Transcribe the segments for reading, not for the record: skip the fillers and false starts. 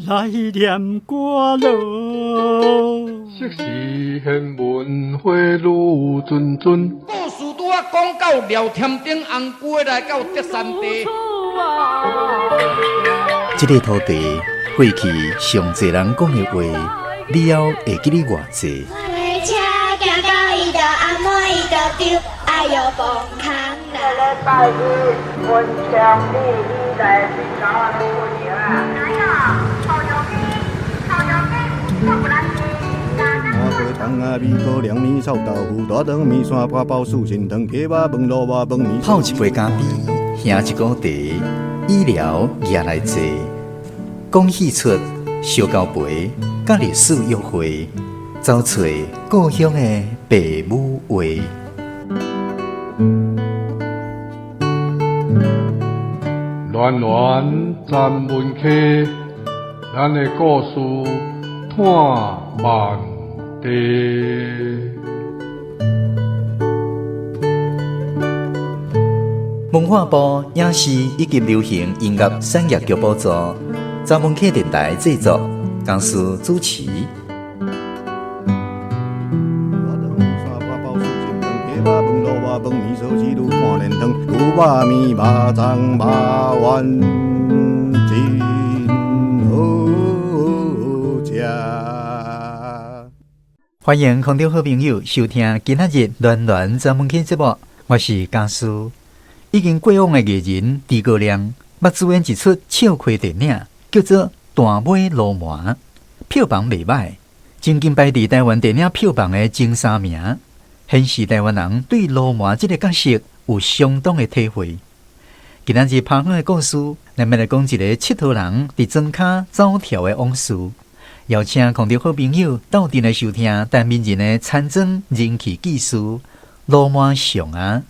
来念歌咯。昔时贤文花女谆谆，故事拄啊讲到廖添丁红过来到德山地。这个土地过去上侪人讲的话，你还会记得偌济？我的车行到伊就暗暝伊就丢，哎哟崩空啦！礼拜日温强你来去找我的姑娘啊！哪有？好油鸡，好油鸡，做不来鸡。麻花汤啊，米糕凉面臭豆腐，大肠面线花包素心汤，鸡肉饭卤肉饭面。泡一杯咖啡，兄一锅茶，医疗也来坐。讲戏出小交陪，甲历史约会，找找故乡的爸母话。暖暖站门客，咱的故事探万地。文化部影视以及流行音乐产业局补助，查门客电台制作，公司主持。饭面烧鸡肉看连汤，牛肉面肉粽肉丸真好食。欢迎空中好朋友收听今仔日暖暖查门客节目，我是家叔。已经过往的艺人诸葛亮，捌主演一出笑诼电影，叫做《大尾鱸鰻》，票房袂歹，曾经排伫台湾电影票房的前3名。显示台湾人对鱸鰻这个角色有相当的体会。今仔日拍好的故事，咱们来讲一个佚佗人伫庄脚走跳的往事。邀请空中好朋友斗阵来收听陈明仁的参庄人气纪事《鱸鰻上啊》。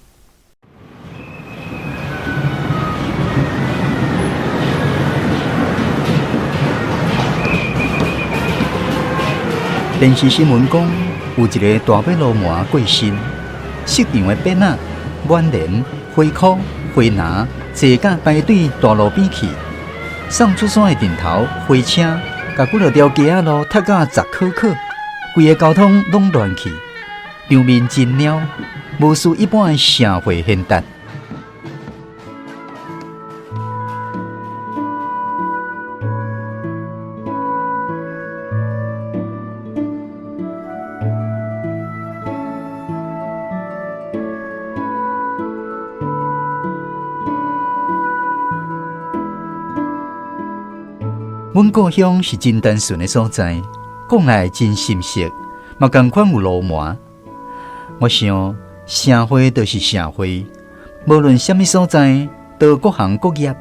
电视新闻讲，有一个大尾鱸鰻过身，市场的扁仔、满莲、花裤、花篮，坐甲排队大路边去。送出山的顶头，花车甲几条条街仔路塞甲10口口，规个交通拢乱去，场面真鸟，无似一般的社会现达。阮故乡是真单纯的所在，讲来真心实，嘛同款有鱸鰻。我想，社会就是社会，无论什么所在，都有各行各业。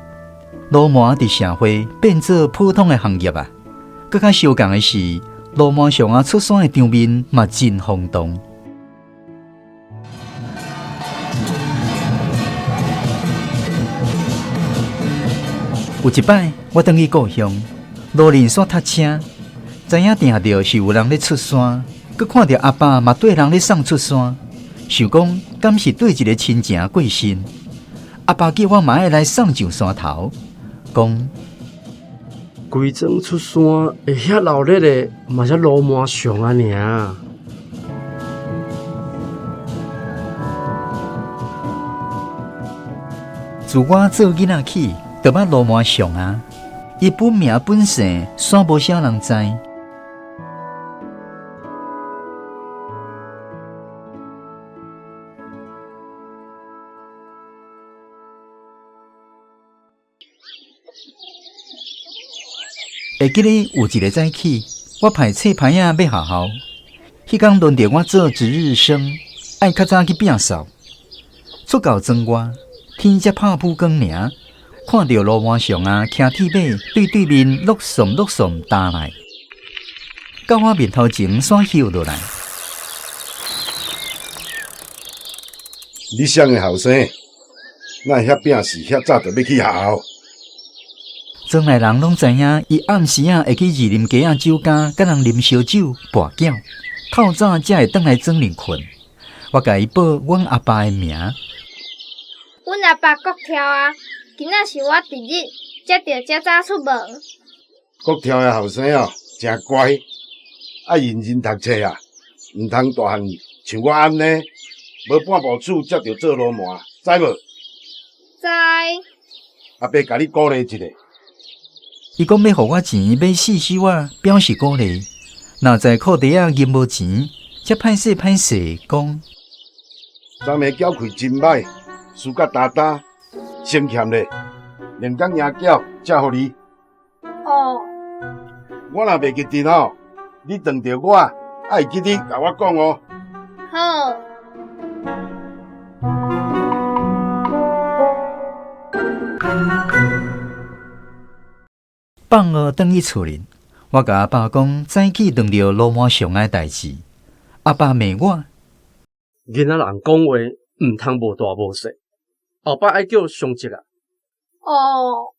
鱸鰻伫社会变做普通的行业啊。更较相共的是，鱸鰻上啊出山的场面嘛真轰动。有一摆，我返去故乡。路人煞塞车，知影定着是有人咧出山，佮看到阿爸嘛对人咧送出山，想讲敢是对一个亲情过身。阿爸叫我嘛爱来送上山头，讲规庄出山会遐闹热的，嘛是鱸鰻上啊尔。自我做囡仔起，就捌鱸鰻上啊。伊本名本姓，煞无啥人知。会记得有一个早起，我排册牌仔要下校，迄天轮到我做值日生，爱较早去摒扫。出到庄外，天才拍曝光尔。看到鱸鰻上啊，骑铁马对面陆送打来，到我面头前煞休落来。你谁个后生？那遐拼事遐早就要去学校。庄内人拢知影，伊暗时啊会去二林街仔酒家，甲人啉烧酒、跋筊，透早才会转来庄里困。我甲伊报阮阿爸的名。阮阿爸国跳啊！今仔是我第日，才着遮早出门。国条的后生哦，真乖，爱认真读册啊，毋通大汉像我安尼，无半步厝才着做流氓，知无？知。阿伯甲你鼓励一下。伊讲要互我钱买四手啊，表示鼓励。若在裤袋啊银无钱，则歹势讲。昨暝缴开真歹，输甲打打，先欠咧，连讲赢缴才互你。哦。我若袂记得吼，你撞着我，爱记得甲我讲哦。好。放学转去厝里，我甲阿爸讲早起撞着罗马上的代志。阿爸骂我，囡仔人讲话毋通无大无小，后摆爱叫上级啊。哦。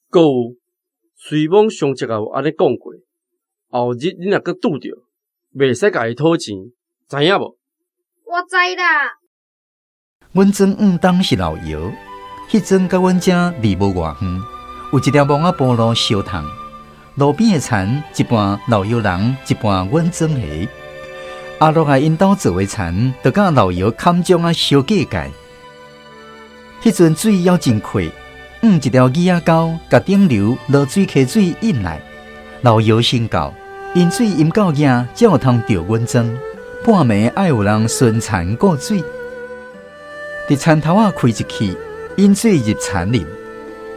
搁有，随往上级也有安尼讲过，后日你若搁拄着，袂使甲伊讨钱，知影无？我知啦。阮庄当是老窑，迄阵甲阮遮离无偌远。有一条木仔步路相通，路边的田一半老窑人，一半阮庄下。阿落来因兜做的田，就甲老窑砍种啊相隔界。迄阵水还真快，一条鱼仔钩，甲顶流落水溪水引来。老窑先到，因水饮到硬，才有通着阮庄。半暝爱有人顺田过水，伫田头啊开一气，引水入田里。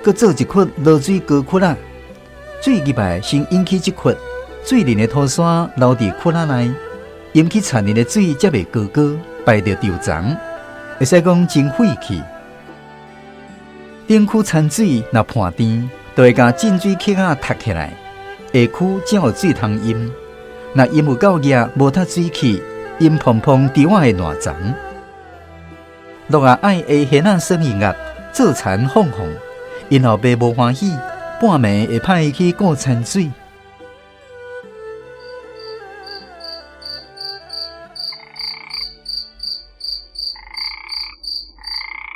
搁做一窟落水高窟仔，水入来先引起一窟，水里的土山留伫窟仔内，引起田里的水才袂高排着潮涨，会使讲真废气。顶区田水若破甜，就会甲进水溪仔塌起来，下区才有水通饮。若饮有够热，无塌水气，饮碰碰伫我的烂丛。落下爱下现仔耍音乐，做田放放。因后爸无欢喜，半暝会派伊去顾田水。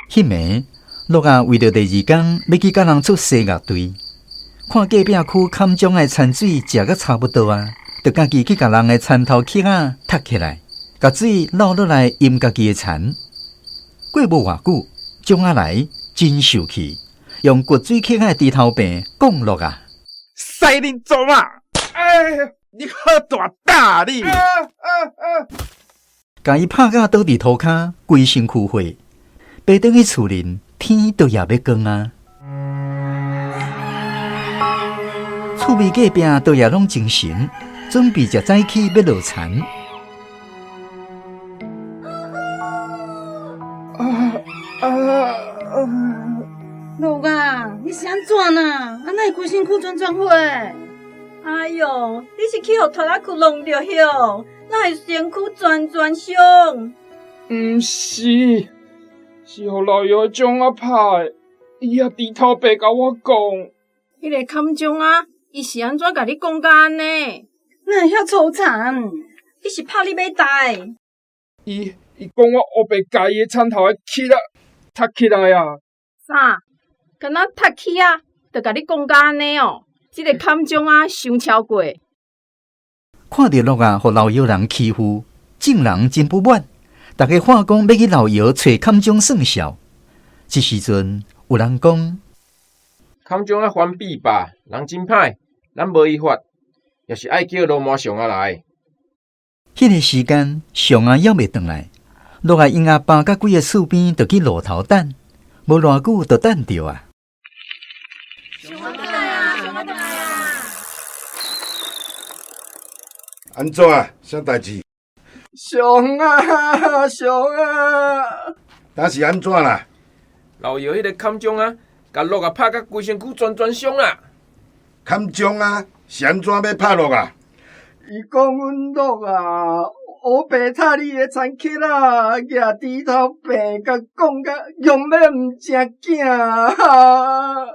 迄暝，陆啊为着第二天要去甲人出西乐队，看隔壁区坎中的田水食甲差不多啊，就家己去甲人的田头溪仔塌起来，甲水流落来饮家己的田。过无偌久，种仔来真受气。用骨水溪仔低头病讲落啊！西林总啊！哎，你好大胆你！甲伊拍甲倒伫涂骹，规身躯血，爬倒去厝里，天都也要光啊！厝边隔壁都也拢精神，准备食早起要落田。陆啊，你是安怎呐？安那会规身躯全血？哎哟，你是去互拖拉裤弄着哟，哪会身躯全伤？毋是，是互老爷将我拍的，伊也低头白甲我讲。迄个坎中啊，伊是安怎甲你讲甲安尼？哪会遐粗残？伊是拍你马袋？伊讲我黑白家己的田头的起啦，塌起来啊！啥？敢若塌起啊，就甲你讲甲安尼哦。这个坎中啊，伤超过。看到陆啊，互老窑人欺负，众人真不满。大家话讲要去老窑找坎中算账。这时阵有人讲，坎中啊反比吧，人真歹，咱无依法，也是爱叫罗马上啊来。迄个时间，上啊还袂回来，陆啊因阿爸甲几个厝边就去路头等，无偌久就等着啊。安怎啊？啥代志？上啊，上啊！但是安怎啦？老爷迄个坎中啊，甲陆啊拍甲规身躯全伤啊！坎中啊，是安怎要拍落啊？伊讲阮陆啊，黑白擦你的田契啦，举低头病，甲讲甲用要毋正经。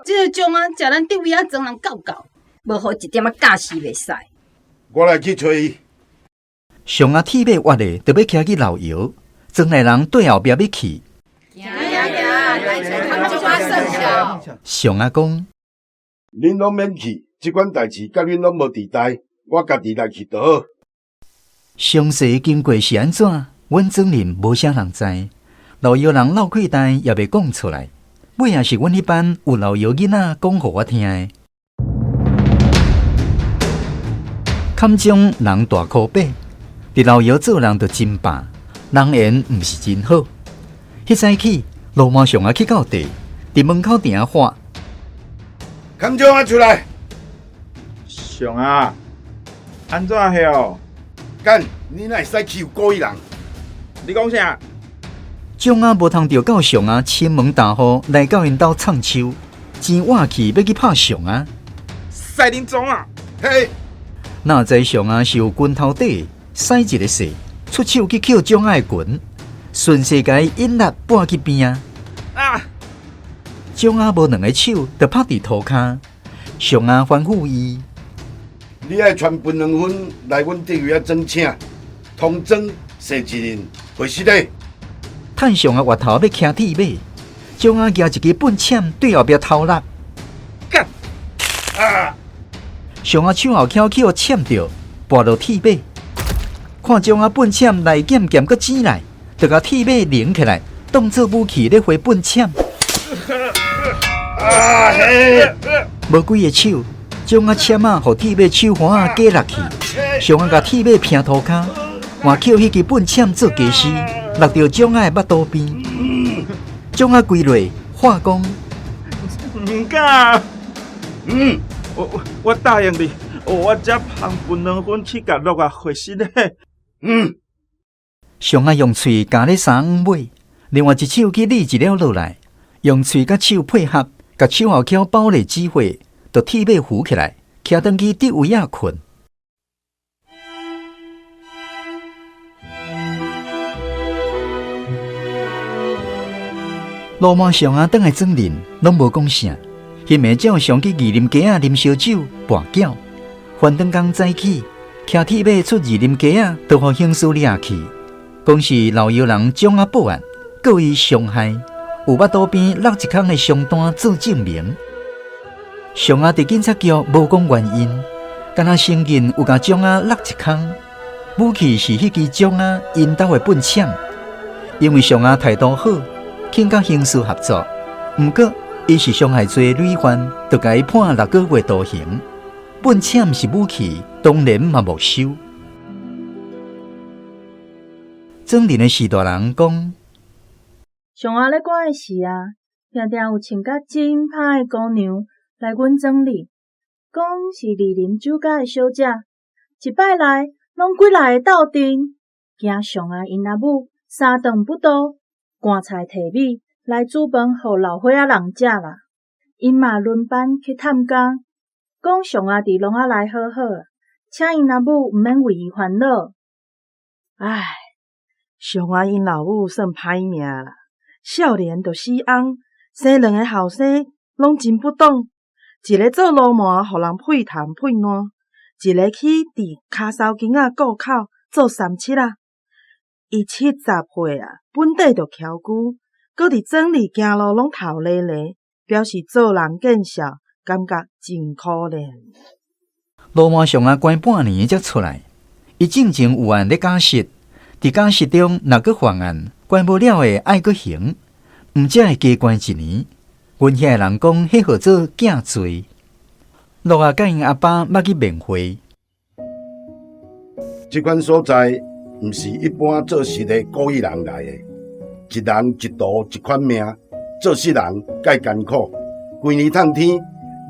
这个种啊，食咱对位啊，装人教教，无好一点仔假死袂使。我来去找伊。上啊铁马挖的，就要徛去老窑，庄内人对后壁要去。行，来找坎中啊算账。上啊讲，恁拢免去，即款代志甲恁拢无伫代，我家己来去就好。详细经过是安怎？阮庄人无啥人知，老姚人闹气代也袂讲出来。尾也是阮迄班有老姚囡仔讲互我听的。坎中人大可悲，伫老姚做人就真霸，人缘毋是真好。迄早起，罗马上啊去到地，伫门口埕喊：坎中啊出来！上啊，安怎晓？干，你哪会使欺负故意人？你讲啥？种啊无通着到上啊千门大户来到因兜唱秋，钱挖去要去拍上啊！赛恁总啊！嘿，哪知上啊是有拳头底，使一个势，出手去扣种啊的拳，顺势甲伊引力拨去边啊！啊！种啊无两个手，就拍伫涂骹，上啊吩咐伊。你爱传分2分来阮单位装请，通装设一人回实嘞。趁上啊额头要骑铁马，种啊举一支笨签对后壁偷落，干！啊！上啊手后翘起签着，跋落铁马。看种啊笨签来剑剑搁剪来，就甲铁马拧起来，当做武器咧挥笨签。啊嘿！无几个手。将啊签啊，互铁马手环啊夹落去，上啊甲铁马拼涂骹，换扣迄支本签做假尸，落到种啊的腹肚边，种啊跪落话讲：唔敢，我答应你，我才捧分2分去甲落啊回信嘞。上啊用喙夹咧三尾，另外一手去理一了落来，用喙甲手配合，甲手后翘包咧指挥。就铁马扶起来，徛转去伫位仔困。罗马上啊，等来庄人拢无讲啥，迄暝照常去二林街仔啉烧酒、跋筊。翻转工早起，骑铁马出二林街仔，都互刑事掠去。讲是老姚人将啊报案，告伊伤害，有腹肚边落一空的伤单做证明。上啊，伫警察局无讲原因，敢若承认有甲种啊落一空，武器是迄支种啊因兜的本枪。因为上啊态度好，肯甲刑事合作，毋过伊是伤害罪累犯，就甲伊判6个月徒刑。本枪是武器，当然嘛没收。庄人的士大人讲：上啊咧管的时啊，定定有穿甲真歹的姑娘。来阮庄里，讲是二林酒家的小姐，一摆来拢几来个斗阵，惊上啊因阿母三顿不倒，赶菜提米来煮饭互老伙仔人食啦。因嘛轮班去探工，讲上啊伫农仔来好好，请因阿母毋免为伊烦恼。唉，上啊因老母算歹命啦，少年就死翁，生2个后生拢真不懂。一个做罗麻，互人配痰配烂；一个去伫骹梢间仔顾口做三七啊。伊70岁啊，本底就翘久，搁伫庄里行路拢头咧咧，表示做人见笑，感觉真可怜。罗麻上啊关半年才出来，伊正前有案咧假释，伫假释中若搁犯案，关无了的爱搁刑，毋则会加关1年。阮遐个人讲，迄号做假罪。罗啊，甲因阿爸捌去面会。即款所在，毋是一般做事的故意人来的。一人一途一款命，做事人介艰苦。规年趁天，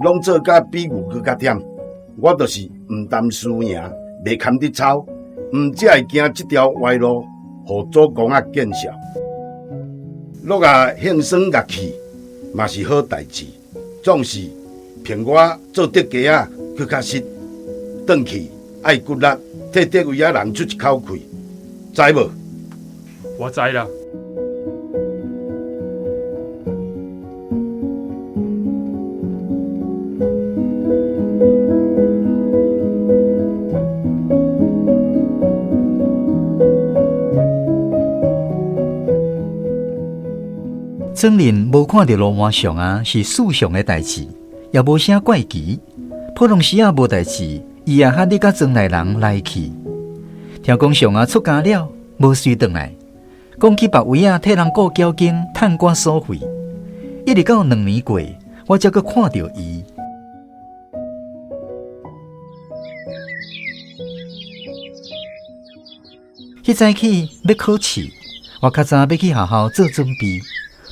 拢做甲比牛搁较忝。我就是毋甘输赢，袂堪得操，毋则会行即条歪路，互祖公仔见笑。罗啊，献身乐器。嘛是好代志，总是骗我做德家啊，去较实，转去爱骨力，替德位仔人出一口气，知无？我知啦。庄人无看到罗马上啊是世上的代志，也无啥怪奇，普通时啊无代志，伊也哈你甲庄内人来去。听讲上啊出家了，无随转来，讲去别位啊替人过交经，趁寡所费。一直到2年过，我才阁看到伊。迄早起要考试，我较早要去学校做准备。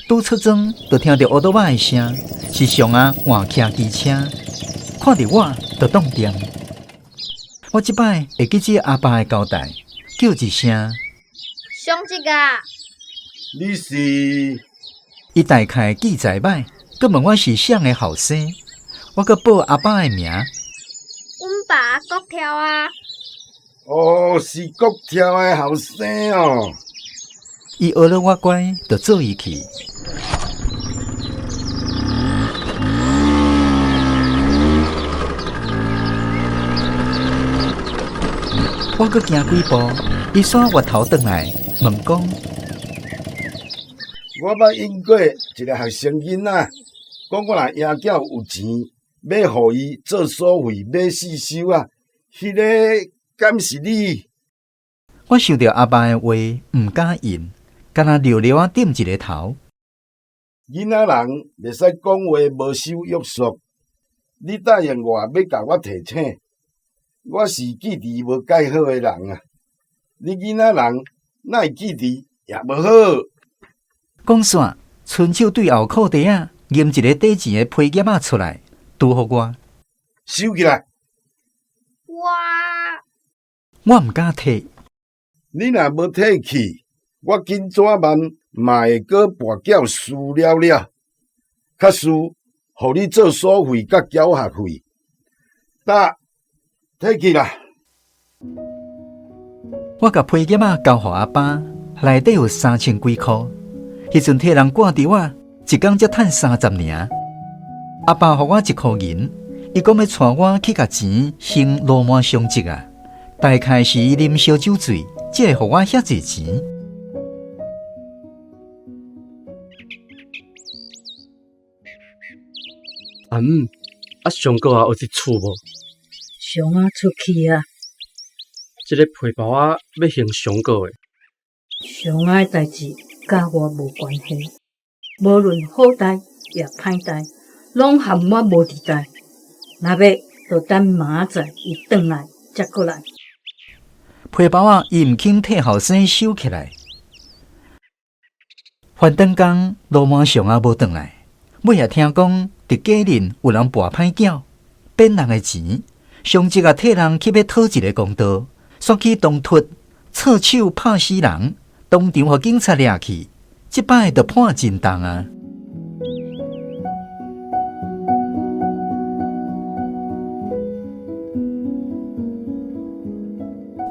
拄出庄，就听到乌多仔的声，是上啊换骑机车，看到我就冻定。我即摆会记起阿爸的交代，叫一声上一啊，你是？伊大概记在歹，佮问我是谁的后生，我佮报阿爸的名。阮爸国条啊。哦，是国条的后生哦。伊学了我乖，就做伊去。我阁行几步，伊煞回头转来，问讲：我捌因过一个学生囡仔，讲我若赢囝有钱，要互伊做所费买四手啊。迄个敢是你？我想到阿爸的话，毋敢应，干那溜溜啊点一个头。囡仔人袂使讲话无守约束，你答应我要甲我提醒。我是记忆无介好的人啊！你囡仔人哪会记忆也无好？讲煞，伸手对后裤袋啊，拎一个底钱的皮夹仔出来，拄互我。收起来！我毋敢摕。你若无摕去，我今早晚嘛会搁跋筊输了了，较输，互你做所费甲缴学费。摕去啦！我甲皮夹仔交互阿爸，内底有3000几箍。迄阵替人挂伫我，一工才趁30尔。阿爸互我1箍银，伊讲要带我去甲钱行罗马相积啊。大概是伊啉烧酒醉，才会互我遐济钱。上个有伫厝无？上啊出去啊！即个皮包啊，要行上个诶。上啊的代志甲我无关系，无论好代也歹代，拢含我无伫代。若要，就等明仔载伊转来才过来。皮包啊，伊毋肯替后生收起来。反等工罗马上啊无转来，尾也听讲伫家人有人跋歹囝，骗人的钱。上级啊，替人去要讨一个公道，煞去当突，错手拍死人，当场互警察抓去。即摆就判真重啊！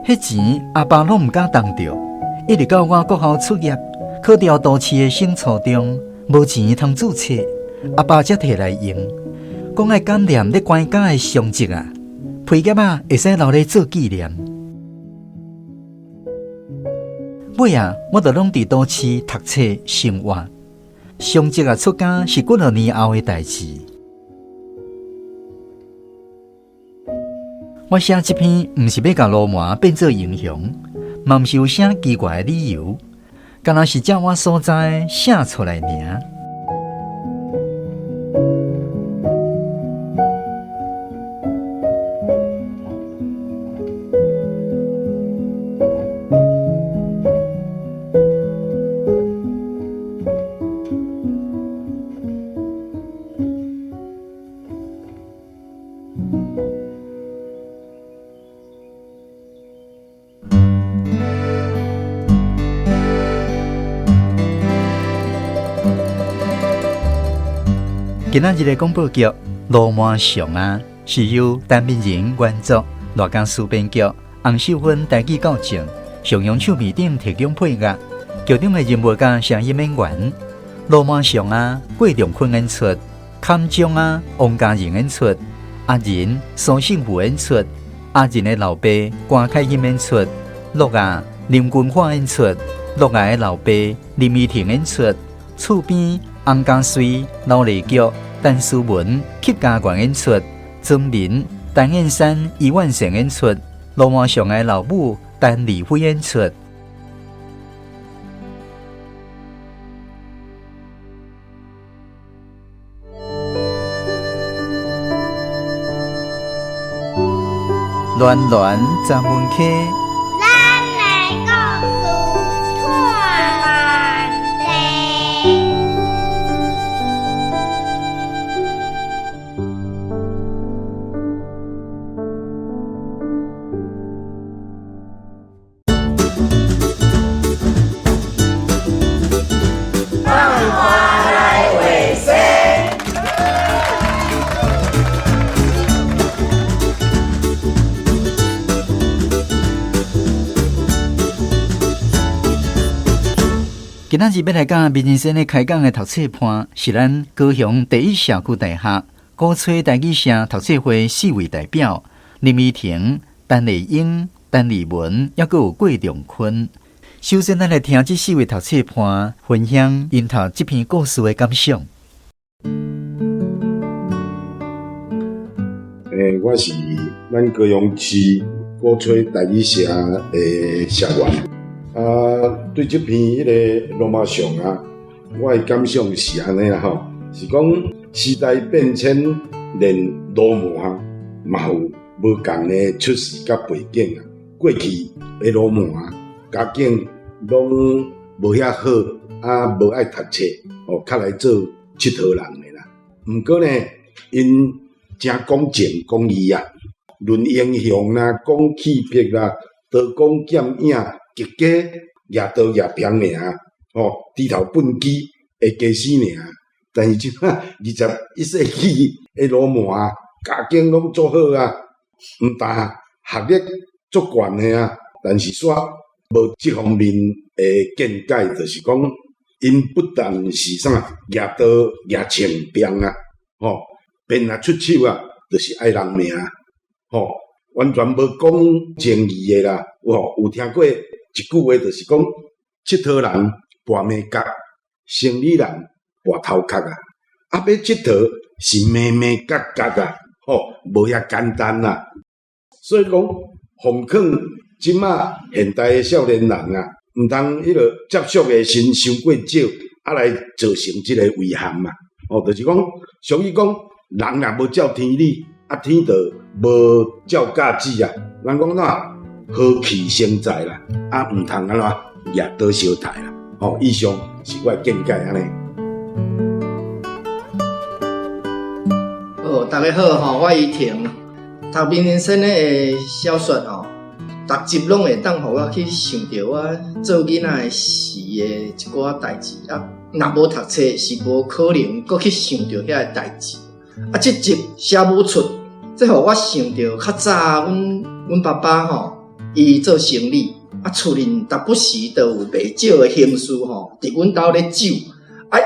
迄钱阿爸拢毋敢动着，一直到我国校出业，考调都市的省初中，无钱通注册，阿爸才摕来用，讲爱感念咧关家的上级啊。皮夹仔会使留咧做纪念。尾啊，我就拢伫都市读册生活。上职啊出家是几多年后的代志。我写这篇毋是要甲罗马变做英雄，嘛毋是有啥奇怪的理由，敢若是照我所知写出来尔。今仔日的广播剧《罗马上啊》是由陈敏仁原作，罗江书编剧，洪秀芬台语校正，上阳手面顶提供配乐，剧中的人物甲声音演员：罗马上啊，郭仲坤演出；坎中啊，王家仁演出；阿仁、苏信武演出；阿仁的老爸关凯音演出；乐啊，林君华演出；乐啊的老爸林依婷演出；厝边洪家水、老李菊、陈思文、曲家源演出；曾林、陈燕山、伊万成演出，罗马上的老母陈丽辉演出。暖暖站门口，咱来故事串联地。放花来卫生。今仔日要来讲民生生的开讲的读册班，是咱高雄第一社区大学鼓吹台语社读册会4位代表：林依婷、陈丽英、陈丽文，还佫有郭仲坤。首先，咱来听这4位读册班分享因读这篇故事的感想。我是咱高雄市鼓吹台语社的社员。对这篇迄个罗马上啊，我的感想是安尼啦吼，是讲时代变迁，连罗马嘛有无共的出世甲背景啊。过去的罗马家境拢无遐好，无爱读册，较来做佚佗人的啦。毋过呢，因真讲情讲义啊，论英雄啦，讲气魄啦，刀光剑影。极家举刀举柄尔，低头笨鸡会假死尔。但是即摆21世纪的罗马家境拢足好啊，毋但学历足悬的啊，但是煞无即方面的见解，就是讲因不但是啥举刀举枪柄啊，变啊出手啊，就是爱人命，完全无讲正义的啦。有听过一句话，就是讲佚佗人跋眉角，生理人跋头壳啊。要佚佗是眉眉角角啊，无遐简单啦。所以讲，奉劝即马现代的少年人啊，毋通迄个接触的先伤过少，来造成即个遗憾嘛。就是讲，俗语讲，人若无照天理，天就无照价子啊。人讲哪？和气生财啦，毋通安怎举刀相杀啦。以上是我的见解安尼。大家好我依婷，读民生生的小说逐集拢会当互我去想着我做囡仔时的一寡代志若无读册是无可能搁去想着遐个代志。这集写不出，这互我想着较早阮爸爸伊做生意，厝里逐不时都有袂少的刑事伫阮兜咧走，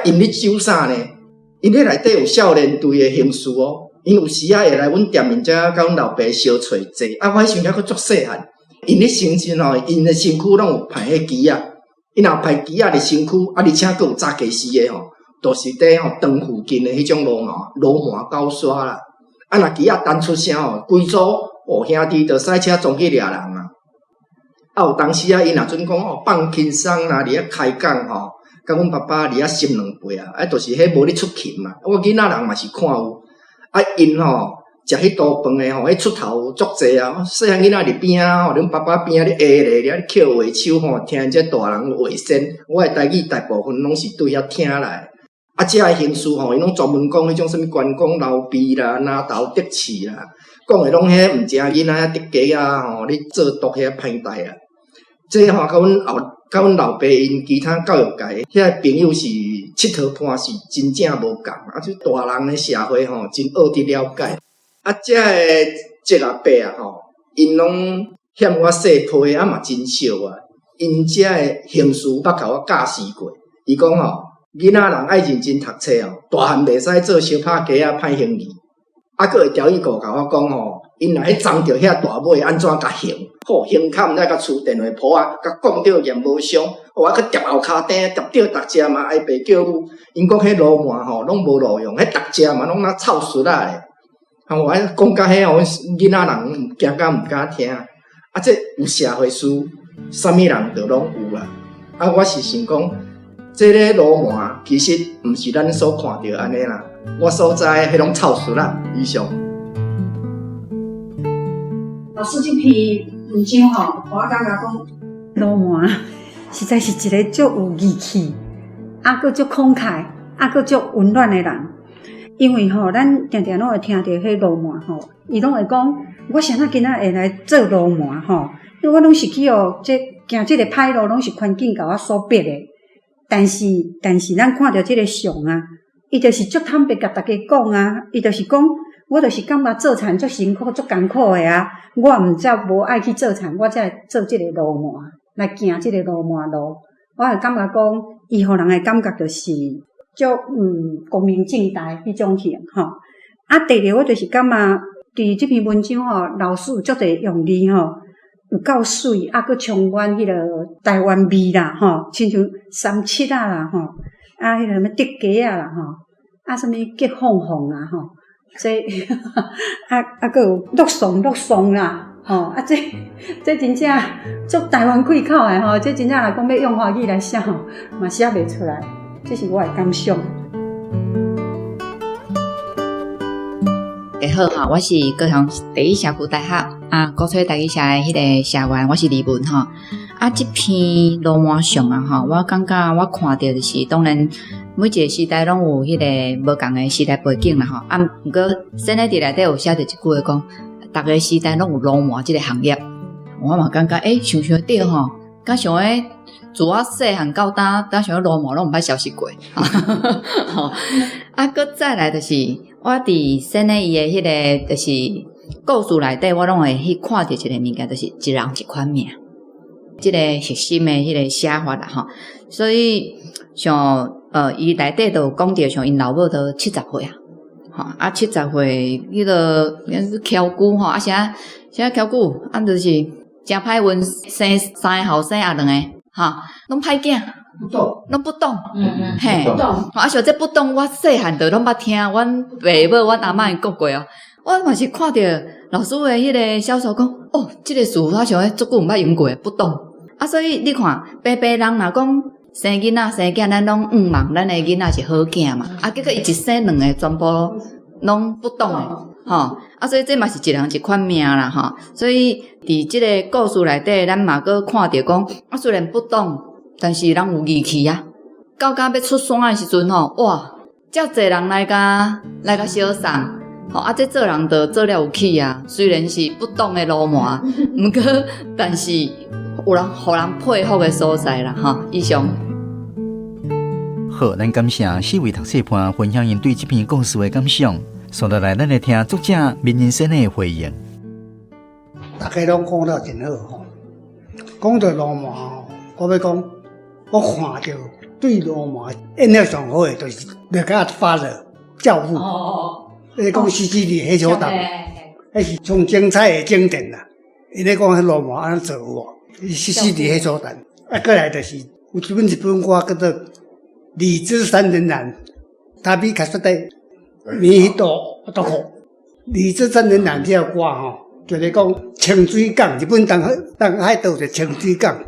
因咧走啥呢？因咧内底有少年队的刑事因有时会来阮店面遮甲阮老爸相找坐，我迄时阵还佫足细汉，因咧生前因的身躯拢有排迄旗啊，因若排旗啊伫身躯，而且佫有炸鸡丝的都是伫塘附近的迄种罗马高刷啦，若旗啊弹出声规组兄弟就赛车撞去掠人啊！有当时因若准讲放轻松啦，伫遐开讲甲阮爸爸伫遐心两杯就是迄无咧出勤嘛。我囡仔人嘛是看有，因食迄道饭诶迄出头足济啊。细汉囡仔伫边阮爸爸边咧下咧，咧捡话手听因这大人话声。我诶台语大部分拢是对遐听来。这个刑事因拢专门讲迄种什物关公老婢啦、拿头得刺啦，讲诶拢迄毋正囡仔得家啊咧做毒遐歹代啊。这甲阮老爸因其他教育界遐朋友是佚佗伴是真正无共这大人诶社会真恶伫了解。这个这阿伯因拢欠我细批嘛真少啊。因这个刑事捌甲我教示过，伊讲囡仔人爱认真读册大汉袂使做相拍鸡歹行义。佫会条伊个甲我讲因若迄撞着遐大尾安怎甲刑？刑砍再甲厝电话簿甲讲着验无伤，我去叠后骹顶，叠着逐只嘛挨爸叫母。因讲迄罗马拢无路用，迄逐只嘛拢那臭死啦咧。我讲甲迄阮囡仔人惊甲毋敢听，这有社会事，啥物人都拢有啦。我是想讲，这个罗马其实毋是咱所看到安尼啦。我所知迄种草书啦，以上。老师这篇文章吼，我感觉讲罗马实在是一个足有义气，佫足慷慨，佫足温暖的人。因为吼，咱常常拢会听到迄罗马吼，伊拢会讲，我谁仔今仔会来做罗马吼，因为我拢是去哦，行这个歹路，拢是环境甲我所逼的。但是咱看到这个相啊，伊就是足坦白甲大家讲啊，伊就是讲，我就是感觉做田足辛苦、足艰苦的啊，我毋则无爱去做田，我才会做这个罗马，来行这个罗马路。我会感觉讲，伊互人的感觉就是足光明正大迄种型吼。第二我就是感觉，伫这篇文章吼，老师有足侪用字吼。有够水，佫充满迄个台湾味啦，吼，亲像三七啊啦，吼，迄个什么竹鸡啊啦，吼，什么吉凤凤啊，吼，这佫有陆松啦，吼，这真正足台湾气口的吼，这真正来讲要用华语来写吼，嘛写袂出来，这是我的感想。大家好哈，我是高雄第一社区大学国粹台语社的迄个社员，我是李文哈。这篇罗马相啊哈，我感觉我看到就是当然每一个时代拢有迄个无共的时代背景啦哈。不过先在伫内底有写着一句话讲，逐个时代拢有罗马即个行业，我嘛感觉想对吼，甲想诶。自我细汉到大想罗马拢毋捌消息过，吼，搁再来就是我伫先诶伊诶迄个就是故事内底，我拢会去看到一个物件，就是一人一款命，即个核心诶迄个写法啦吼。所以像伊内底都有讲到像因老母都70岁啊，吼70岁迄个翘骨吼，啥翘骨，就是真歹运，生3个后生2个。拢歹囝，拢不懂，嘿，像这不懂，我细汉就拢捌听，阮爸母、阮阿嬷讲过哦。我嘛是看到老师的迄个小说讲，这个事我想足久毋捌用过，不懂。所以你看，爸爸人若讲生囡仔、生囝，咱拢望咱的囡仔是好囝嘛。结果伊一生2个全部拢不懂的，所以这嘛是一人一款命啦，所以伫即个故事内底，咱嘛搁看到讲，虽然不懂，但是人有义气啊。到要出山的时阵哇，遮侪人来甲相送，这做人就做了有气啊。虽然是不懂的罗马，不过但是有人互人佩服的所在啦，以上。好，咱感谢4位读册伴分享因对这篇故事的感想。接落来，咱来听作者民人生的回应。大家拢讲得真好吼，讲到罗马吼，我要讲，我看到对罗马印象上好的，就是那个Father教父，讲西西里黑手党，迄是从精彩的经典啦。因咧讲迄罗马安怎做有西西里黑手党，过来就是有一本歌叫做《理智三人男》，他比卡说的。米多好，理智三人男这首歌吼，就是讲清水港，日本东海岛是清水港，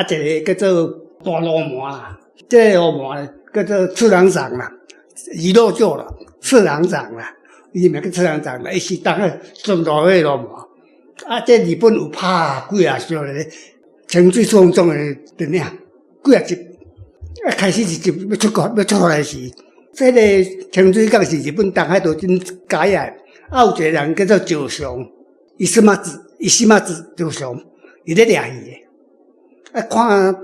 一个叫做大罗马啦，这个罗马叫做次郎长啦，伊落酒啦，次郎长啦，伊名叫次郎长啦，伊是当个中大个罗马，这日本有拍几啊集咧，清水双中的电影，几啊集，开始一集要出来时。这个清水港是日本东海道真假的，有一个人叫做石上，伊什么子石上，伊咧掠鱼的。看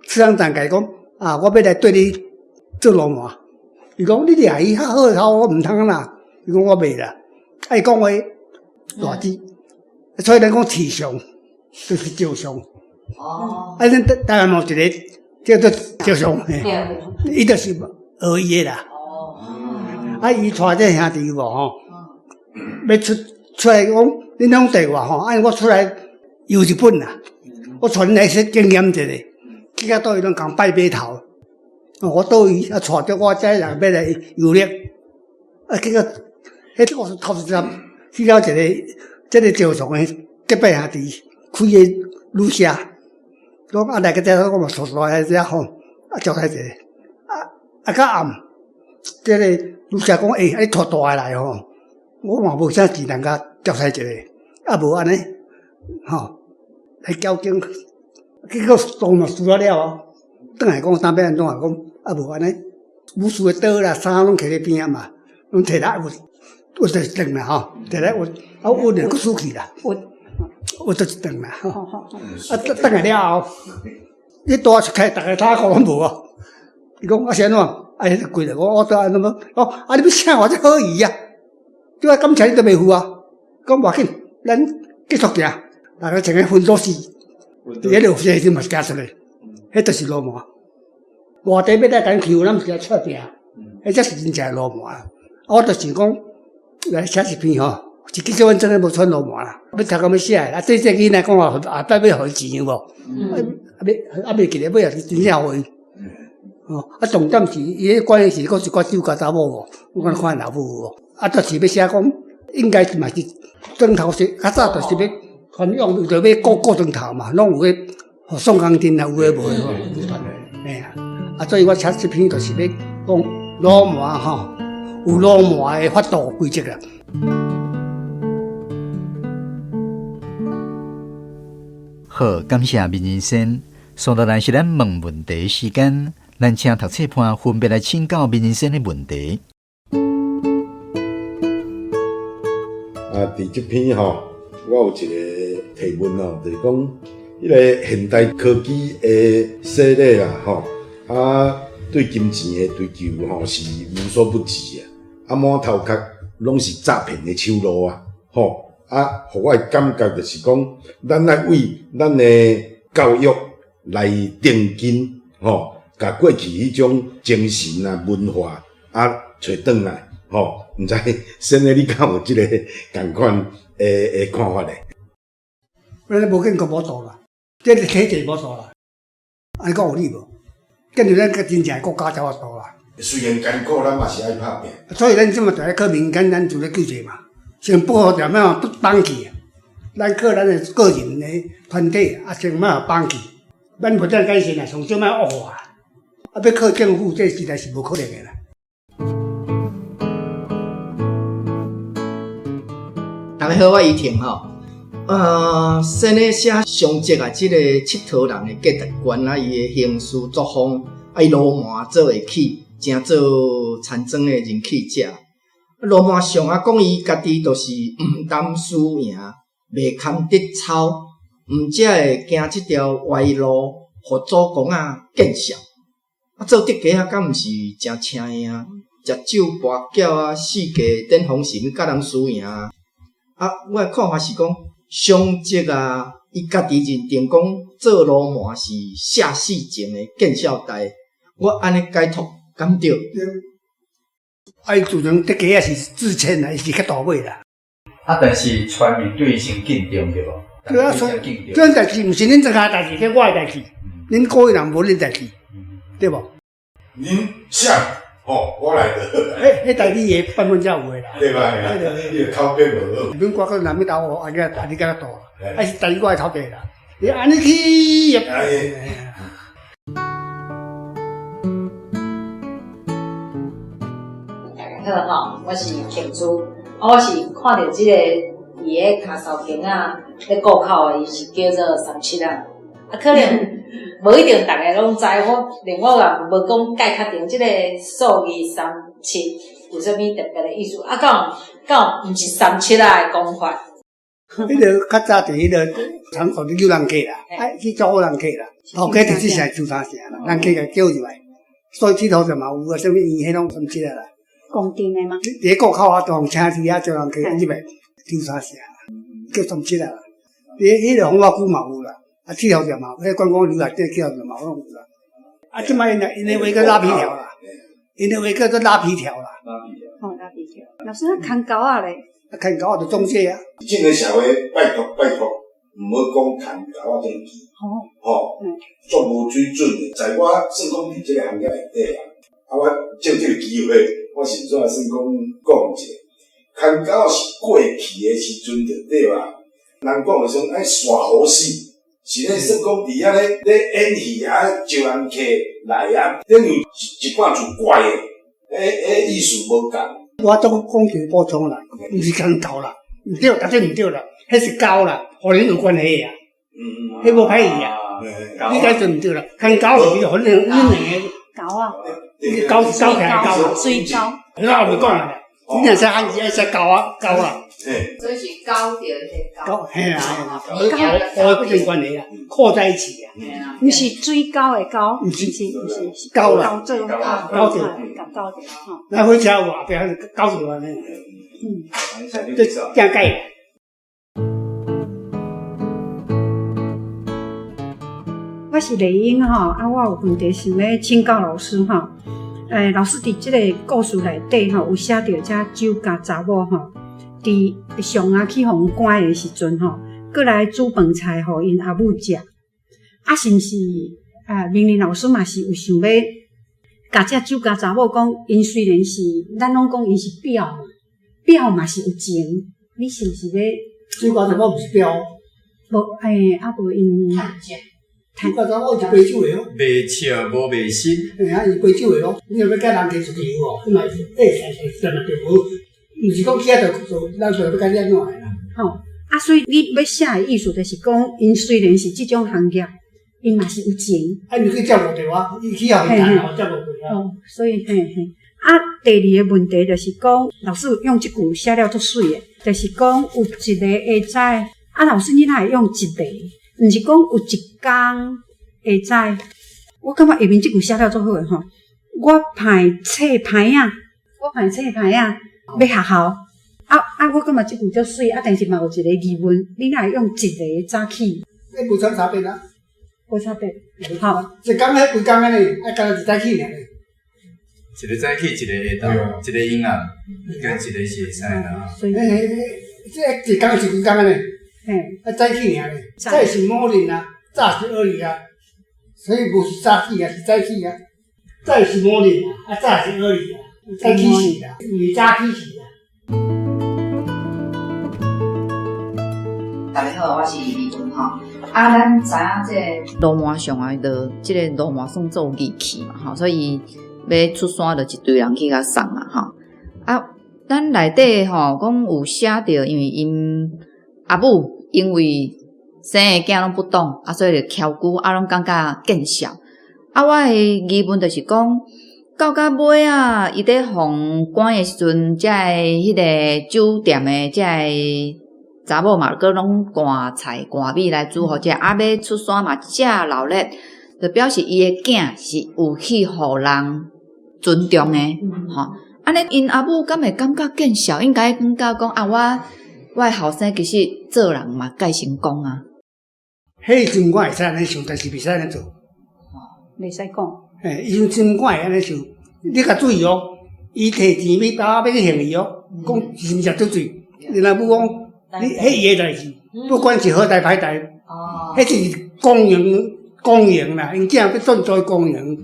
次郎长甲伊讲，我要来对你做罗马。伊讲你掠鱼较好，我毋通啦。伊讲我袂啦。伊讲话大字，所以咱讲池上就是石上。咱台湾有一个叫做石上，伊就是学伊的啦。伊带这兄弟无吼，要出来讲，恁拢对我吼，我出来游日本啦，我带恁来说经验一下，去到倒伊拢共拜码头，我倒伊带着我这人要来游历，结果迄个头一站去了一个这个招商的结拜兄弟开的旅社，讲啊来个这我嘛坐来这吼，啊招待者，到暗，这个旅社讲你拖大个来吼，我嘛无啥钱人家招待一个，啊无安尼，吼，来交警，结果都嘛输了哦，转来讲当要安怎讲啊无安尼，武术的刀啦衫拢摕咧边啊嘛，拢摕来有就一顿啦吼，摕来有就佫输去啦，有就一顿啦吼，啊等下了后，你大出开，大家他个拢无哦。伊讲啊是安怎？啊迄贵了，我都安怎么？哦，啊你要请我才可以啊！对啊，感谢你都袂付啊！讲无要紧，咱继续行，大家整个分组死，伫迄路线就嘛是加出来，迄就是罗马。外地要来咱去，咱毋是来出名，迄才是真正罗马啊！我就是讲来写一篇吼，一记结婚真诶无穿罗马啦，要头壳要写啊！这囡仔讲话后摆要互伊钱有无？袂记得尾也是真正互伊。哦，啊，重点是伊迄关系是，佫是我酒家查某无，我看看老母无，啊，就是要写讲，应该是嘛是砖头式，较早就是要反用，就要过砖头嘛，拢有迄互宋江镇啊，有诶无诶吼，哎呀，啊，所以我写这篇就是要讲罗马吼，有罗马诶法度规则啦。好，感谢明仁先，送到咱是咱问题时间。咱请读册伴分别来请教明仁先的问题。伫这篇吼，我有一个提问吼，就是讲，迄个现代科技的势力啦，吼，对金钱的追求吼是无所不至啊，满头壳拢是诈骗的手路啊，吼，互我的感觉就是讲，咱来为咱的教育来定金，吼。甲过去迄种精神啊、文化找转来，吼，毋知先生你敢有即个同款诶看法咧？咱无见国无做啦，这个体制无做啦，安尼讲有理无？跟住咱个真正国家才有做啦。虽然艰苦，咱嘛是爱拍拼。所以咱即么就咧靠民间，咱就咧救济嘛，先保护着咩不放弃，咱靠咱的个人的团体先莫放弃，咱不再改善啦，从少莫恶化。要靠政府，这实在是无可能的啦。大家好，我依婷吼。先咧写上节啊，即个佚佗人的价值观啊，伊的行事作风，伊罗马做会起，正做田庄的人气者。罗马上啊，讲伊家己就是毋甘输赢，袂堪得操，毋则会行即条歪路，互祖公啊见笑。做得家啊，敢毋是真请啊？食酒跋筊啊，四界顶风神，甲人输赢啊！我的看法是讲，上节啊，伊家己认定讲做罗马是下世前的见笑代，我安尼解读敢对？伊自从得家啊是自谦啦，伊是较大尾啦。但是全民对伊真敬重对无？对啊，所以这代志毋是恁这家代志，这我的代志，恁个人无恁代志。对无？恁想吼，我来的。迄代志也百分之有诶啦。对吧？你口碑无好。恁我个南边头安尼甲较大，还是代志我的头家啦。你安尼去。好吼，我是庆珠，我是看到即个伊个骹手间啊，咧顾口诶，伊是叫做37啊，可能。无一定大家拢知，连我也无讲介确定即个数字37有啥物特别的意思。敢有毋是37啊的讲法？迄个较早伫迄个场所有人客啦，去招人客啦，头家直接是收三成啦，人客就叫入来，所以佚佗就嘛有啊，啥物伊迄种37啊啦。公定的吗？伫国口啊，当请去啊，招人客入来收三成啦，叫37啊啦。迄个风化区嘛有啦。气候就嘛，迄观光旅内底气候就嘛拢有啦。即摆因的话叫拉皮条啦，因的话叫做拉皮条啦。拉皮条。老师，牵狗仔咧？牵狗仔就中介啊。现在社会拜托，毋好讲牵狗仔这字。吼，足无水准的。在我算讲伫这个行业内底啊，我借这个机会，我是算算讲讲一下。牵狗是过去的时阵就对吧？人讲的说爱耍好戏，是咧说讲伫遐咧演戏啊，招人客来啊，等于一半就怪的，意思无共。我做讲句补充啦，毋是牵狗啦，毋对，绝对毋对啦，迄是狗啦，互人有关系啊。迄无歹意啊，你解就毋对啦，牵狗是互人两个狗啊，狗是狗起来狗，水狗，那我袂讲啦，你若说喊伊爱说狗啊，狗啦。所以是高调的狗，嘿啊，和不成关系啦，靠在一起啊。毋是水狗的狗，毋是狗啦，狗做狗狗吼。那火车有后壁狗做安尼，这正解。我是丽英吼，我有问题想要请教老师吼。老师伫即个故事内底吼，有写到遮酒家查某吼，伫上啊去互关的时阵吼，过来煮饭菜互因阿母食。是毋是明玲老师嘛是有想要甲遮酒家查某讲，因虽然是咱拢讲因是表嘛，表嘛是有情，你是毋是要？酒家查某毋是表。无无因。酒家查某是杯酒的哦。袂笑无袂新。伊杯酒的哦，你若要甲人提出去有无？你嘛是真嘛对无？毋是讲起来就咱就要甲你安怎的啦。吼，所以你要写的意思就是讲，因虽然是即种行业，因嘛是有情。你去照顾着我，你去后面谈我照顾着我。所以第二个问题就是讲，老师用即句写了足水的，就是讲有一个下载，老师你哪会用一个？毋是讲有一工下载，我感觉下面即句写了足好诶吼。我派册牌啊，要学校。我感觉即句足水，但是嘛有一个疑问，你哪会用一个早起？你无差别啊？无差别。好，一工迄规工安尼，干一早起尔。一个早起，一个下昼，一个阴暗，甲一个是会使啦。所以，这一工是规工安尼。早起尔咧，早是某人啊，早是二人啊，所以无是早起啊，是早起啊。早是某人啊，早是二人啊，早起是啦，毋早起是啦。大家好，我是李文吼。咱知影这罗马上啊，就这个罗马算做义气嘛吼，所以要出山就一堆人去甲送嘛吼。咱内底吼讲有写到，因为因阿母因为生的囝拢不懂，所以就翘久，拢感觉见笑。我的疑问就是讲，到尾啊，伊伫封关的时阵，遮个迄个酒店的遮个查某嘛，佮拢赶菜赶米来煮互食。要出山嘛，食老力，就表示伊的囝是有去互人尊重的，吼。安尼因阿母敢会感觉见笑？应该感觉讲我的后生其实做人嘛介成功啊。迄阵我会使安尼想，但是袂使安尼做。袂使讲。伊阵我会安尼想，你甲注意哦，伊摕钱要去还伊哦，讲是毋是足水？然后母讲，你迄伊的代志，不管是好代歹代，迄是公营啦，因囝要转做公营，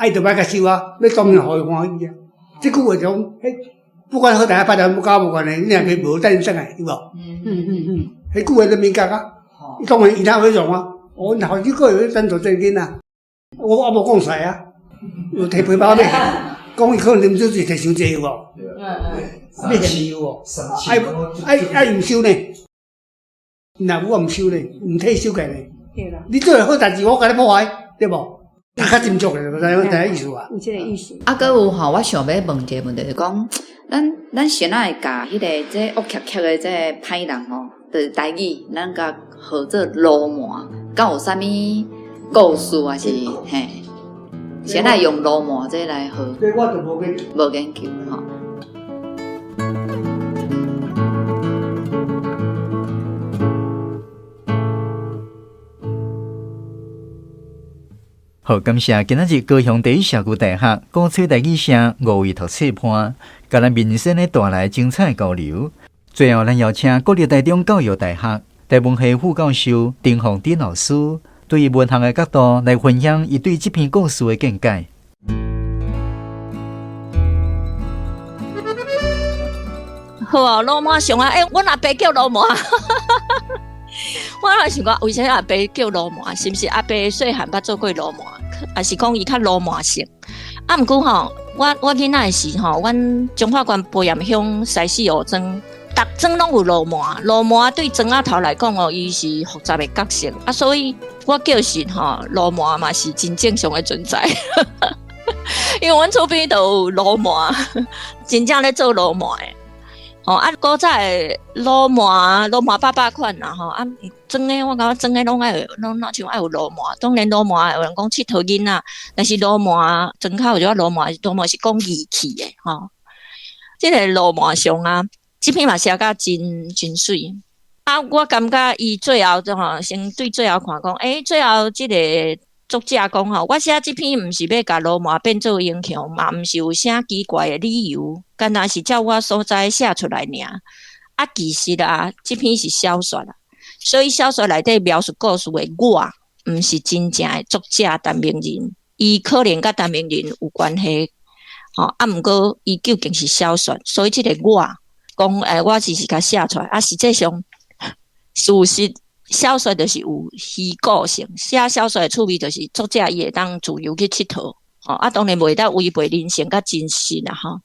伊着歹甲收啊，要当然互伊欢喜啊。即句话讲，迄不管好代歹代，不搞无关系，你若袂无等上来，对无？迄句话都明确啊，当然伊哪会用啊？我头一个月等做正经啊，我无讲晒啊，又摕皮包买，讲伊可能啉酒是摕伤济有无？要钱有无？爱毋收呢？若有我毋收呢，毋替收起呢。你做好代志，我甲你破坏，对无？较斟酌的，知影意思啊？有这个意思。搁有吼，我想要问一个问题，就是讲，咱先会甲迄个这乌恰恰的这歹人吼，就是台语，咱甲号做罗马，敢有啥物故事还是嘿？先来用罗马这来号。这我就无研究吼。好，感谢今仔日高雄第一社区大学古吹台语社5位读册班，甲咱民生的带来精彩交流。最后，咱邀请国立台中教育大学台文系副教授丁宏典老师，对文学的角度来分享伊对这篇故事的见解。好哦，罗马熊啊，阮阿伯叫罗马。我也想讲，为啥阿伯叫罗马？是不是阿伯细汉捌做过罗马？还是讲伊较罗马性？啊，毋过吼，我囡仔的时吼，阮中华县培阳乡西四湖庄，逐庄拢有罗马。罗马对庄仔头来讲哦，伊是复杂的角色啊，所以我叫是吼罗马嘛是真正常的存在。因为阮厝边都有罗马，真正咧做罗马的。哦，啊，古早的罗马800款啦，吼，啊，装的我感觉装的拢爱有，拢像爱有罗马。当然罗马有人讲佚佗囡仔，但是罗马装较有一罗马是讲义气的，吼。这个罗马像啊，这篇嘛写甲真水。啊，我感觉伊最后吼，先对最后看讲，最后这个作者讲吼，我写这篇毋是要甲罗马变做英雄嘛，毋是有啥奇怪的理由，干那是照我所知写出来尔。啊，其实啊，这篇是小说啦，所以小说内底描述故事的我，毋是真正的作者陈明仁，伊可能甲陈明仁有关系，啊，毋过伊究竟是小说，所以这个我讲，我只是甲写出来，啊，实际上事实。小说就是有虚构性，写小说的趣味就是作者伊会当自由去佚佗，啊，当然袂当违背人性甲真实啦，吼。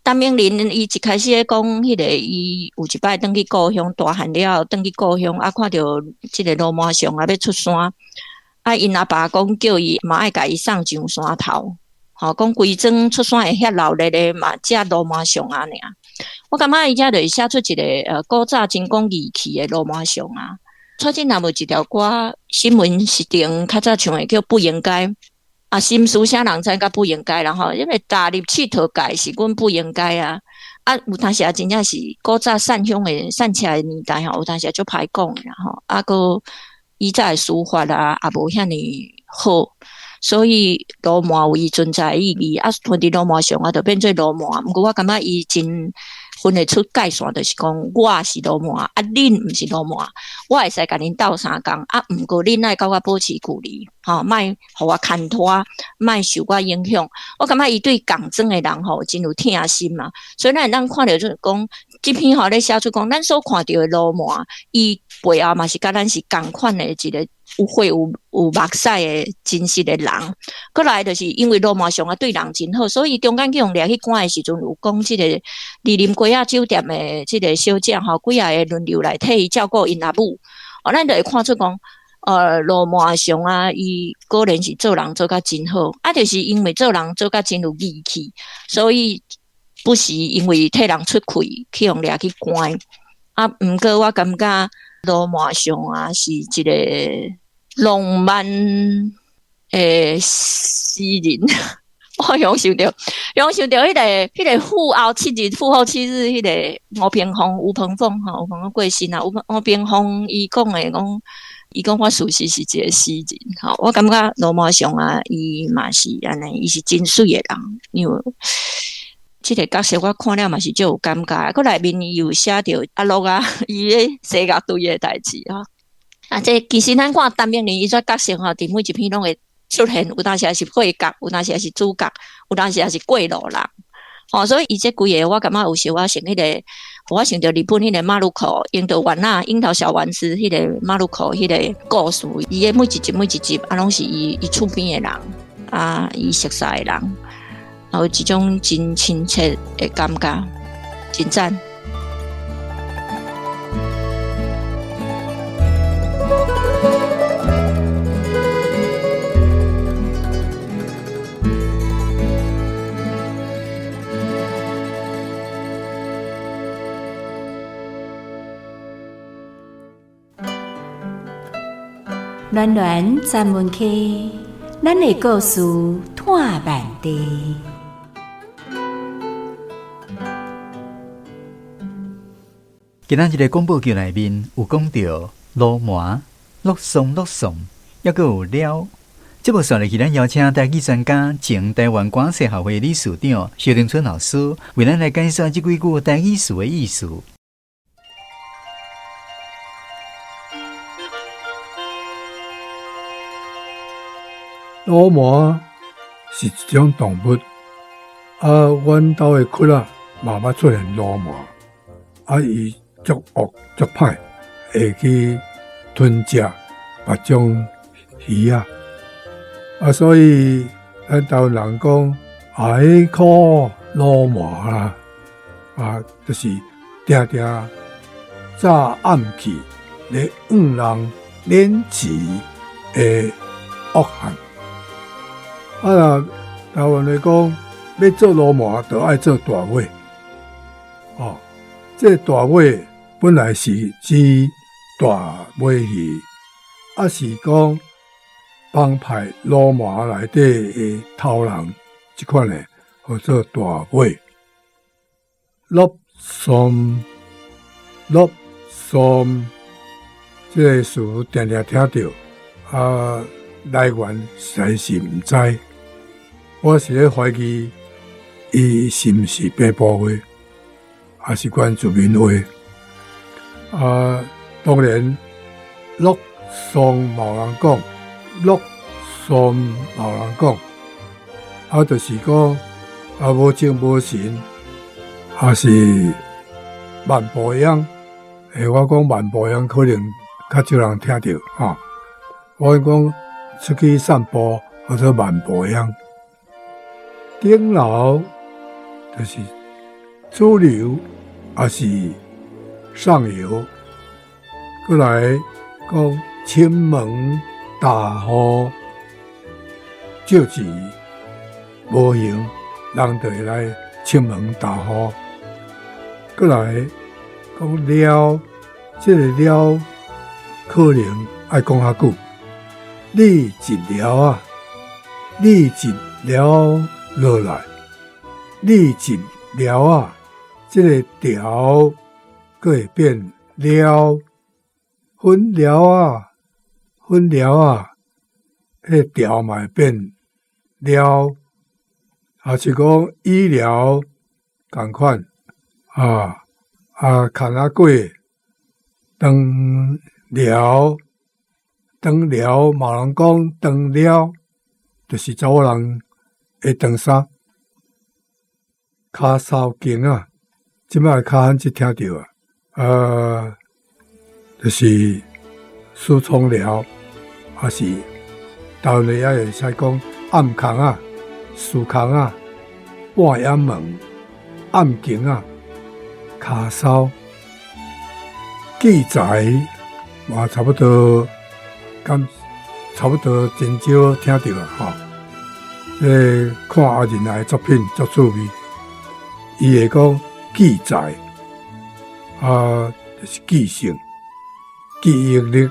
陈明仁伊一开始讲迄个，伊有一摆转去故乡大汉了，转去故乡啊，看到即个罗马熊啊要出山，啊，因阿爸讲叫伊嘛爱甲伊送上山头，吼，讲规庄出山会遐闹热的嘛，只罗马熊啊尔。我感觉伊遮就是写出一个古早真讲义气的罗马熊啊。最近若无一条歌新闻是顶较早唱的叫不应该啊，心思啥人知甲不应该啦吼，因为踏入佚佗界是阮不应该啊。啊，有当时真正是古早散乡的散车的年代吼，有当时就歹讲啦吼，啊个以前的书法啊也无遐尼好，所以罗马有伊存在意义啊。混伫罗马上啊，就变做罗马。不过我感觉伊真分得出界线，就是讲我是罗马，啊，恁毋是罗马，我会使甲恁斗相共，啊，毋过恁爱甲我保持距离，吼，莫互我牵拖，莫受我影响。我感觉伊对共庄的人吼真有疼心嘛，所以咱看到就是讲，这篇吼咧写出讲，咱所看到的罗马，伊背后嘛是甲咱是共款的一个有血有目屎的真实的人。过来就是因为罗马上啊对人真好，所以中间去用掠去关的时阵，有讲即个莅临几啊酒店的即个小姐吼，几啊个轮流来替伊照顾因阿母。咱就会看出讲，罗马上啊，伊果然是做人做甲真好，啊，就是因为做人做甲真有义气，所以不是因为替人出气去用掠去关。啊，毋过我感觉罗马上啊是一个浪漫诗人。我想想到迄个父后七日，迄个吴屏风吴鹏凤吼，吴鹏凤过身啊，吴屏风伊讲我事实是一个诗人吼，我感觉罗马上啊，伊嘛是安尼，伊是真水的人，因为这个角色我看了嘛是就有感觉，佮内面伊有写到阿乐啊，伊咧世界对的代志吼。啊，这其实咱看陈明仁伊这角色吼，伫每一篇拢会出现，有当时也是配角，有当时也是主角，有当时也是过路人。所以伊这规个我感觉有时我想迄个，我想到日本迄个马路口樱桃丸啊，樱桃小丸子迄个马路口迄个故事，伊的每一集啊，拢是伊厝边的人啊，伊熟悉的人。有一种真亲切的感觉，真赞。暖暖站门口，咱的故事探万地。今仔日的广播剧内面有讲到罗马、洛松、抑阁有了。这部线入去，咱邀请台语专家、前台湾广西校会理事长萧庭春老师，为咱来介绍这几句台语词的意思。罗马是一种动物，阮兜的窟仔嘛捌出现罗马。伊足恶足歹，会去吞食别种鱼啊，所以咱台湾人讲海苦老麻啦，就是定定早暗去咧往人练习的恶汉。台湾来讲，要做老麻，就爱做大尾。这大尾本来是指大尾鱼，是讲帮派老麻内底的头人这款的，叫做大尾。鹿松，这个词常常听到，来源实在是唔知。我是咧怀疑，伊是毋是北部话，还是原住民话？当然，鹿松冇人讲，鹿松冇人讲，就是讲无精无神，是万步样。我讲万步样可能较少人听到我讲出去散步叫做万步样。顶楼就是主流，是上游。过来讲亲门大雨借钱无用，人就会来亲门大雨。过来讲了，这个了可能爱讲较久。你一了你一了落来，你一了这个条佫会变了，分了迄条嘛会变了，是讲医疗同款牵仔过长了，嘛人讲长了，就是查某人的长衫。骹梢经即摆较罕去听到就是输冲疗，是台湾也会使讲暗空输空半掩门暗经骹梢记载嘛差不多真少听到看阿仁来的作品足趣味，伊会讲记载就是记性、记忆力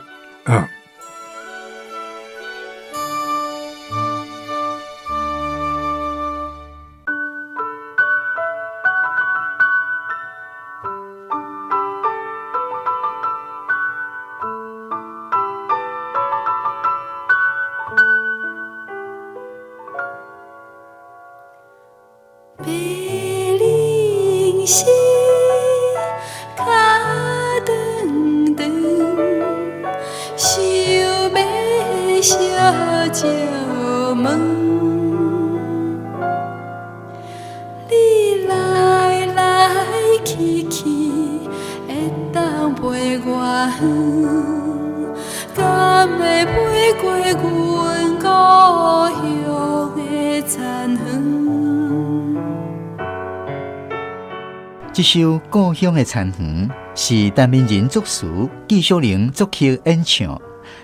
这首《故乡的田园》是陈明仁作词，纪晓玲作曲演唱。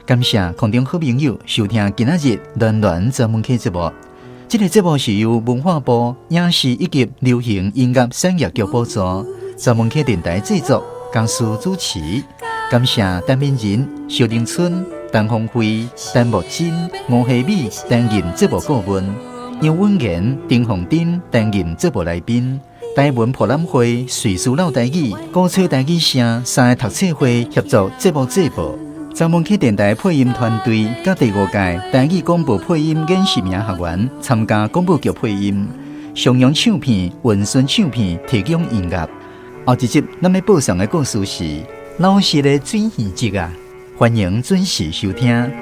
感谢空中好朋友收听今仔日暖暖专门课节目。这个节目是由文化部影视以及流行音乐产业局补助，专门课电台制作，江苏主持。感谢陈明仁、萧凌春、陈鸿辉、陈木真、吴希美担任节目顾问，杨文言、丁凤珍担任节目来宾。台文博览会、瑞士老台语、古吹台语声三个读册会协助节目制播。专门去电台配音团队甲第5届台语广播配音演习名学员参加广播剧配音。襄阳唱片、文顺唱片提供音乐。后一集咱要播上的故事是老实的水鱼集啊，欢迎准时收听。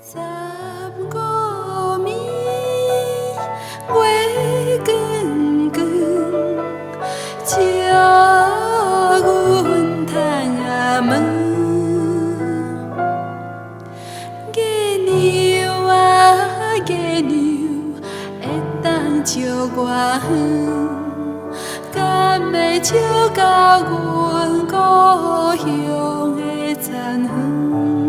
15暝照阮窗仔门，月娘啊月娘，会当照我远，敢会照到阮故乡的残垣？